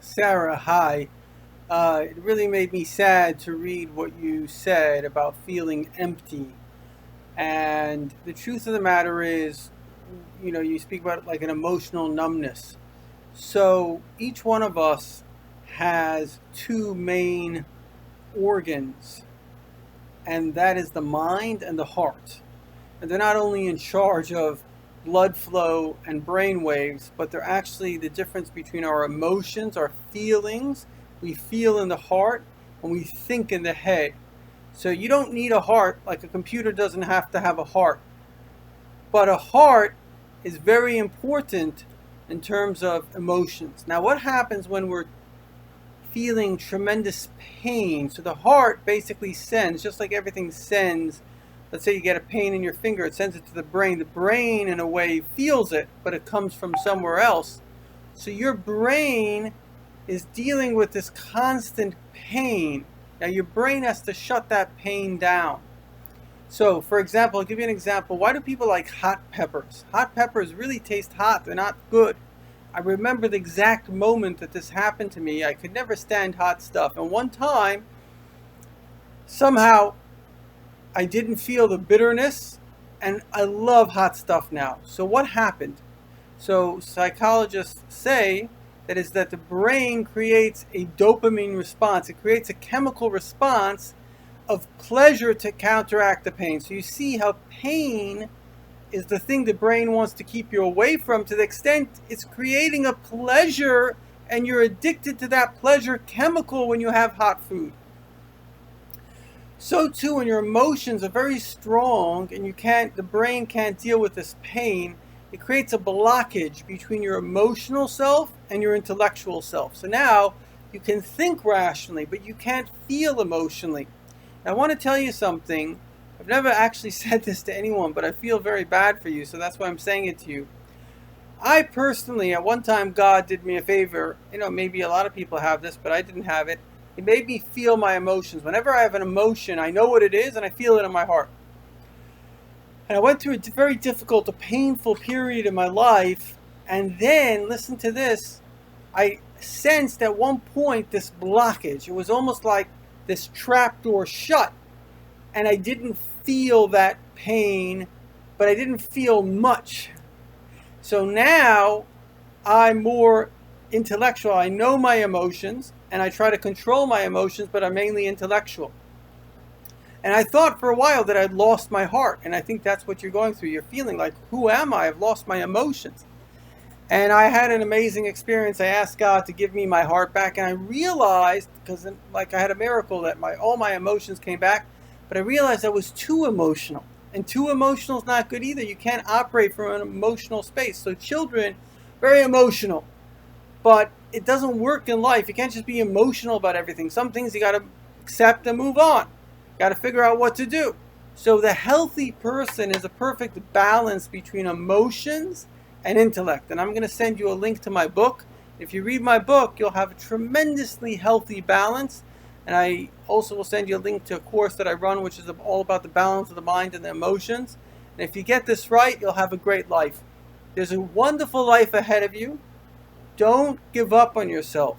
Sarah, hi. It really made me sad to read what you said about feeling empty. And the truth of the matter is, you speak about it like an emotional numbness. So each one of us has two main organs, and that is the mind and the heart. And they're not only in charge of blood flow and brain waves, but they're actually the difference between our emotions, our feelings. We feel in the heart and we think in the head. So you don't need a heart, like a computer doesn't have to have a heart. But a heart is very important in terms of emotions. Now, what happens when we're feeling tremendous pain? So the heart basically sends, just like everything sends. Let's say you get a pain in your finger, it sends it to the brain. The brain, in a way, feels it, but it comes from somewhere else. So your brain is dealing with this constant pain. Now, your brain has to shut that pain down. So, for example, I'll give you an example. Why do people like hot peppers? Hot peppers really taste hot, they're not good. I remember the exact moment that this happened to me. I could never stand hot stuff. And one time, somehow, I didn't feel the bitterness, and I love hot stuff now. So what happened? So psychologists say that the brain creates a dopamine response. It creates a chemical response of pleasure to counteract the pain. So you see how pain is the thing the brain wants to keep you away from, to the extent it's creating a pleasure, and you're addicted to that pleasure chemical when you have hot food. So too, when your emotions are very strong and the brain can't deal with this pain, it creates a blockage between your emotional self and your intellectual self. So now you can think rationally, but you can't feel emotionally. Now, I want to tell you something. I've never actually said this to anyone, but I feel very bad for you, so that's why I'm saying it to you. I personally, at one time, God did me a favor. Maybe a lot of people have this, but I didn't have it. It made me feel my emotions. Whenever I have an emotion, I know what it is and I feel it in my heart. And I went through a very difficult, a painful period in my life. And then, listen to this, I sensed at one point this blockage. It was almost like this trapdoor shut. And I didn't feel that pain, but I didn't feel much. So now I'm more intellectual. I know my emotions and I try to control my emotions, but I'm mainly intellectual. And I thought for a while that I'd lost my heart. And I think that's what you're going through. You're feeling like, who am I? I've lost my emotions. And I had an amazing experience. I asked God to give me my heart back. And I realized, because like I had a miracle, that all my emotions came back. But I realized I was too emotional. And too emotional is not good either. You can't operate from an emotional space. So children, very emotional. But it doesn't work in life. You can't just be emotional about everything. Some things you got to accept and move on. You got to figure out what to do. So the healthy person is a perfect balance between emotions and intellect. And I'm going to send you a link to my book. If you read my book, you'll have a tremendously healthy balance. And I also will send you a link to a course that I run, which is all about the balance of the mind and the emotions. And if you get this right, you'll have a great life. There's a wonderful life ahead of you. Don't give up on yourself.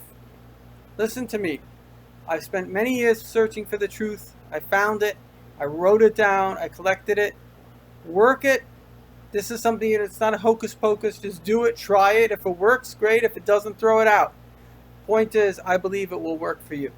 Listen to me. I spent many years searching for the truth. I found it. I wrote it down. I collected it. Work it. This is something that's not a hocus pocus. Just do it. Try it. If it works, great. If it doesn't, throw it out. Point is, I believe it will work for you.